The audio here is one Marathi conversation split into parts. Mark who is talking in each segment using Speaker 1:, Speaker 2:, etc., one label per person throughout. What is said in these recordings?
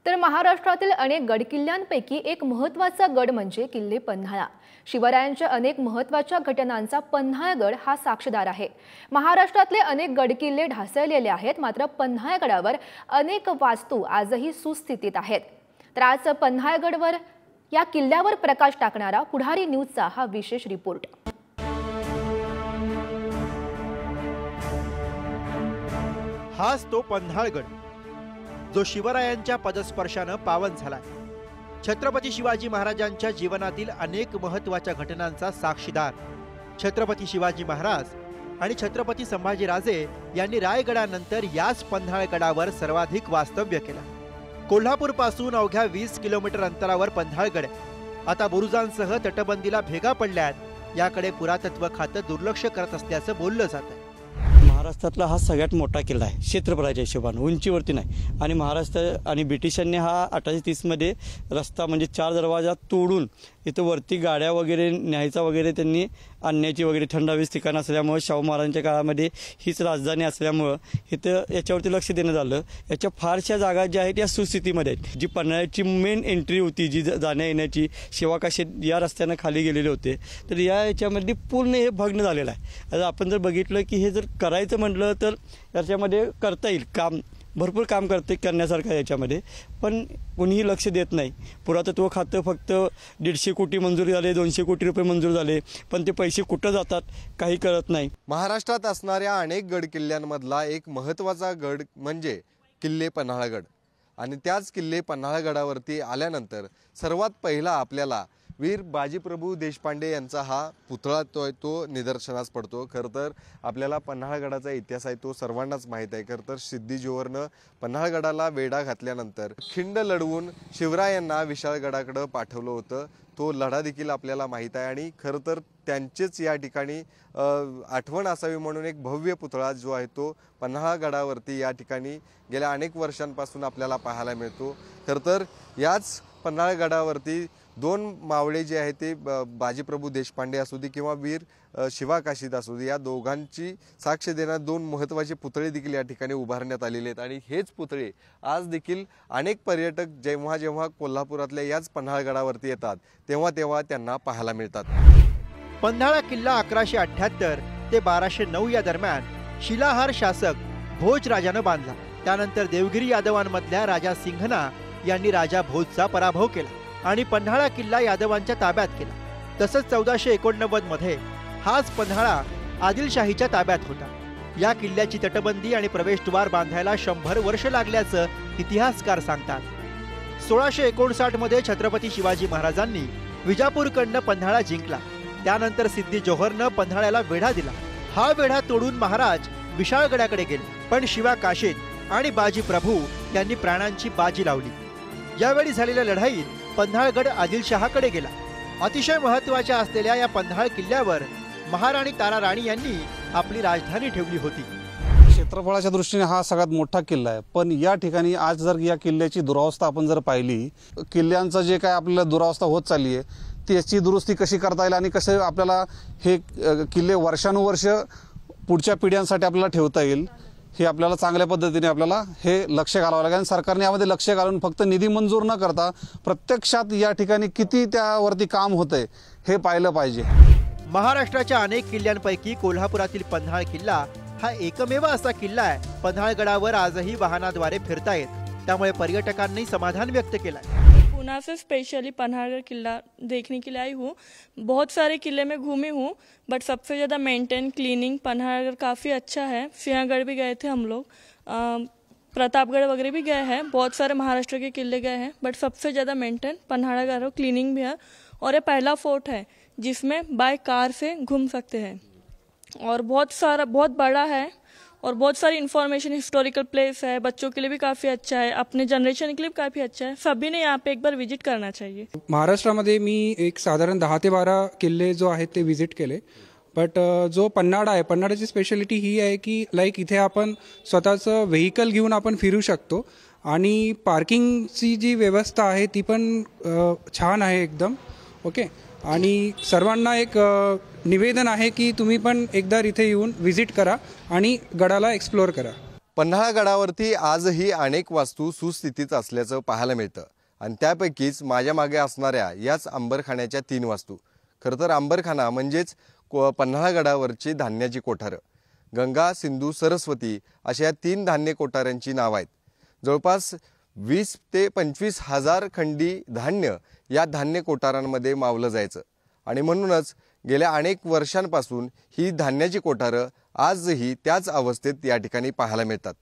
Speaker 1: तर महाराष्ट्रातील अनेक गडकिल्ल्यांपैकी एक महत्त्वाचा गड म्हणजे किल्ले पन्हाळा। शिवरायांच्या अनेक महत्त्वाच्या घटनांचा पन्हाळगड हा साक्षीदार आहे। महाराष्ट्रातले अनेक गडकिल्ले ढासळलेले आहेत, मात्र पन्हाळगडावर अनेक वास्तू आजही सुस्थितीत आहेत। तर आज पन्हाळगडवर या किल्ल्यावर प्रकाश टाकणारा पुढारी न्यूजचा हा विशेष रिपोर्ट।
Speaker 2: हाच तो पन्हाळगड जो शिवरायांच्या पदस्पर्शाने पावन झालाय। छत्रपती शिवाजी महाराजांच्या जीवनातील अनेक महत्त्वाच्या घटनांचा साक्षीदार छत्रपती शिवाजी महाराज आणि छत्रपती संभाजीराजे यांनी रायगडानंतर याच पन्हाळगडावर सर्वाधिक वास्तव्य केलं। कोल्हापूर पासून अवघ्या 20 किलोमीटर अंतरावर पन्हाळगड आता बुरुजांसह तटबंदीला भेगा पडल्यात। याकडे पुरातत्व खातं दुर्लक्ष करत असल्याचं बोललं जातं।
Speaker 3: महाराष्ट्रातला हा सगळ्यात मोठा किल्ला आहे क्षेत्रफळाच्या हिशोबाने, उंचीवरती नाही। आणि महाराष्ट्र आणि ब्रिटिशांनी हा 1830 मध्ये रस्ता म्हणजे 4 दरवाजा तोडून इथं वरती गाड्या वगैरे न्यायचा वगैरे त्यांनी आणण्याची वगैरे थंड हवेचं ठिकाण असल्यामुळे शाहू महाराजांच्या काळामध्ये हीच राजधानी असल्यामुळे इथं याच्यावरती लक्ष देण्यात आलं। याच्या फारशा जागा ज्या आहेत या सुस्थितीमध्ये आहेत। जी पन्हाळ्याची मेन एंट्री होती, जी जाण्या येण्याची शिवाकाशी या रस्त्यानं खाली गेलेले होते, तर याच्यामध्ये पूर्ण हे भग्न झालेलं आहे। आता आपण जर बघितलं की हे जर करायचं म्हटलं तर याच्यामध्ये करता येईल, काम भरपूर काम करण्यासारखं याच्यामध्ये, पण कोणीही लक्ष देत नाही। पुरातत्व खातं फक्त 150 कोटी मंजूर झाले, 200 कोटी रुपये मंजूर झाले, पण ते पैसे कुठं जातात काही कळत नाही।
Speaker 4: महाराष्ट्रात असणाऱ्या अनेक गड किल्ल्यांमधला एक महत्त्वाचा गड म्हणजे किल्ले पन्हाळगड। आणि त्याच किल्ले पन्हाळगडावरती आल्यानंतर सर्वात पहिला आपल्याला वीर बाजीप्रभू देशपांडे यांचा हा पुतळा तो निदर्शनास पडतो। खरं तर आपल्याला पन्हाळगडाचा इतिहास आहे तो सर्वांनाच माहीत आहे। खरं तर सिद्धी जोहरनं पन्हाळगडाला वेढा घातल्यानंतर खिंड लढवून शिवरायांना विशाळगडाकडे पाठवलं होतं। तो लढा देखील आपल्याला माहीत आहे। आणि खरं तर त्यांचेच या ठिकाणी आठवण असावी म्हणून एक भव्य पुतळा जो आहे तो पन्हाळगडावरती या ठिकाणी गेल्या अनेक वर्षांपासून आपल्याला पाहायला मिळतो। खरं तर याच पन्हाळगडावरती 2 मावळे जे आहेत ते बाजीप्रभू देशपांडे असू दे किंवा वीर शिवा काशीद असू दे, या दोघांची साक्ष देण्यात 2 महत्त्वाचे पुतळे देखील या ठिकाणी उभारण्यात आलेले आहेत। आणि हेच पुतळे आज देखील अनेक पर्यटक जेव्हा जेव्हा कोल्हापुरातल्या याच पन्हाळगडावरती येतात तेव्हा त्यांना पाहायला मिळतात।
Speaker 2: पन्हाळा किल्ला 1178 ते 1209 या दरम्यान शिलाहार शासक भोजराजानं बांधला। त्यानंतर देवगिरी यादवांमधल्या राजा सिंघना यांनी राजा भोजचा पराभव केला आणि पन्हाळा किल्ला यादवांच्या ताब्यात केला। तसंच 1489 मध्ये हाच पन्हाळा आदिलशाहीच्या ताब्यात होता। या किल्ल्याची तटबंदी आणि प्रवेशद्वार बांधायला 100 वर्ष लागल्याचं इतिहासकार सांगतात। 1659 मध्ये छत्रपती शिवाजी महाराजांनी विजापूरकडनं पन्हाळा जिंकला। त्यानंतर सिद्धी जोहरनं पन्हाळ्याला वेढा दिला। हा वेढा तोडून महाराज विशाळगडाकडे गेले, पण शिवा काशीद आणि बाजी प्रभू यांनी प्राणांची बाजी लावली। यावेळी झालेल्या लढाईत पन्हाळगड आदिलशहाकडे गेला। अतिशय महत्त्वाच्या असलेल्या या पन्हाळ किल्ल्यावर महाराणी तारा राणी यांनी आपली राजधानी ठेवली होती।
Speaker 5: क्षेत्रफळाच्या दृष्टीने हा सगळ्यात मोठा किल्ला आहे, पण या ठिकाणी आज जर या किल्ल्याची दुरावस्था आपण जर पाहिली, किल्ल्यांचं जे काय आपल्याला दुरावस्था होत चालली आहे त्याची दुरुस्ती कशी करता येईल आणि कसं आपल्याला हे किल्ले वर्षानुवर्ष पुढच्या पिढ्यांसाठी आपल्याला ठेवता येईल, हे आपल्याला चांगल्या पद्धतीने आपल्याला हे लक्ष घालावं लागेल। सरकारने यामध्ये लक्ष घालून फक्त निधी मंजूर न करता प्रत्यक्षात या ठिकाणी किती त्यावरती काम होतंय हे पाहिलं पाहिजे।
Speaker 2: महाराष्ट्राच्या अनेक किल्ल्यांपैकी कोल्हापुरातील पन्हाळ किल्ला हा एकमेव असा किल्ला आहे पन्हाळगडावर आजही वाहनाद्वारे फिरता येत, त्यामुळे पर्यटकांनी समाधान व्यक्त केलंय।
Speaker 6: पूना से स्पेशली पन्हाड़गढ़ किला देखने के लिए आई हूँ। बहुत सारे किले में घूमी हूँ, बट सबसे ज़्यादा मेंटेन क्लीनिंग पन्हाड़गढ़ काफ़ी अच्छा है। सिंहगढ़ भी गए थे हम लोग, प्रतापगढ़ वगैरह भी गए हैं, बहुत सारे महाराष्ट्र के किले गए हैं, बट सबसे ज़्यादा मेंटेन पन्हाड़गढ़, क्लीनिंग भी है। और ये पहला फोर्ट है जिसमें बाय कार से घूम सकते हैं, और बहुत बड़ा है और बहुत सारी इन्फॉर्मेशन, हिस्टोरिकल प्लेस है, बच्चों के लिए भी काफ़ी अच्छा है, अपने जनरेशन के लिए भी काफ़ी अच्छा है। सभी ने यहाँ पे एक बार विजिट करना चाहिए।
Speaker 7: महाराष्ट्रामध्ये मी एक साधारण 10 ते 12 किल्ले जो आहेत ते विजिट केले, बट जो पन्हाळा आहे, पन्हाळ्याची स्पेशालिटी ही आहे की लाईक इथे आपण स्वतःचं व्हेकल घेऊन आपण फिरू शकतो आणि पार्किंगची जी व्यवस्था आहे ती पण छान आहे एकदम ओके। आणि सर्वांना एक निवेदन आहे की तुम्ही पण एकदा इथे येऊन विजिट करा आणि गडाला एक्सप्लोर करा।
Speaker 4: पन्हाळा गडावरती आजही अनेक वास्तू सुस्थितीत असल्याचं पाहायला मिळतं आणि त्यापैकीच माझ्या मागे असणाऱ्या याच अंबरखान्याच्या 3 वास्तू. खरं तर अंबरखाना म्हणजेच पन्हाळा गडावरची धान्याची कोठारं. गंगा, सिंधू, सरस्वती अशा या 3 धान्य कोठारांची नावं आहेत. जवळपास 20 ते 25 हजार खंडी धान्य या धान्य कोठारांमध्ये मावलं जायचं आणि म्हणूनच गेल्या अनेक वर्षांपासून ही धान्याची कोठारं आजही त्याच अवस्थेत या ठिकाणी पाहायला मिळतात.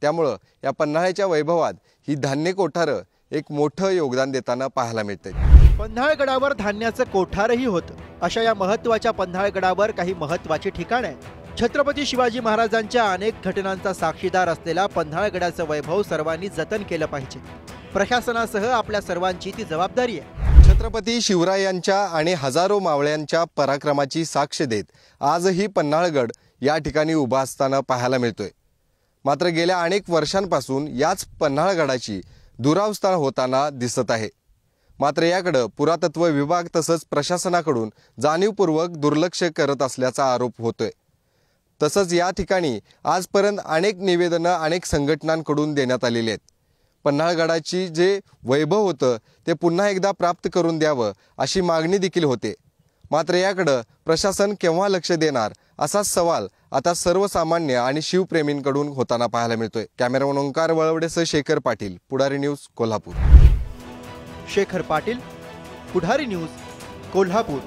Speaker 4: त्यामुळं या पन्हाळ्याच्या वैभवात ही धान्य कोठारं एक मोठं योगदान देताना पाहायला मिळते.
Speaker 2: पन्हाळगडावर धान्याचं कोठारही होतं. अशा या महत्त्वाच्या पन्हाळगडावर काही महत्त्वाची ठिकाणं आहेत. छत्रपती शिवाजी महाराजांच्या अनेक घटनांचा साक्षीदार असलेला पन्हाळगडाचं वैभव सर्वांनी जतन केलं पाहिजे. प्रशासनासह आपल्या सर्वांची ती जबाबदारी आहे.
Speaker 4: छत्रपती शिवरायांच्या आणि हजारो मावळ्यांच्या पराक्रमाची साक्ष देत आजही पन्हाळगड या ठिकाणी उभा असताना पाहायला मिळतोय. मात्र गेल्या अनेक वर्षांपासून याच पन्हाळगडाची दुरावस्था होताना दिसत आहे. मात्र याकडे पुरातत्व विभाग तसंच प्रशासनाकडून जाणीवपूर्वक दुर्लक्ष करत असल्याचा आरोप होतोय. तसंच या ठिकाणी आजपर्यंत अनेक निवेदनं अनेक संघटनांकडून देण्यात आलेली आहेत. पन्हाळगडाची जे वैभव होतं ते पुन्हा एकदा प्राप्त करून द्यावं अशी मागणी देखील होते. मात्र याकडे प्रशासन केव्हा लक्ष देणार असाच सवाल आता सर्वसामान्य आणि शिवप्रेमींकडून होताना पाहायला मिळतोय. कॅमेरामन ओंकार वळवडेसह शेखर पाटील, पुढारी न्यूज, कोल्हापूर.
Speaker 2: शेखर पाटील, पुढारी न्यूज, कोल्हापूर.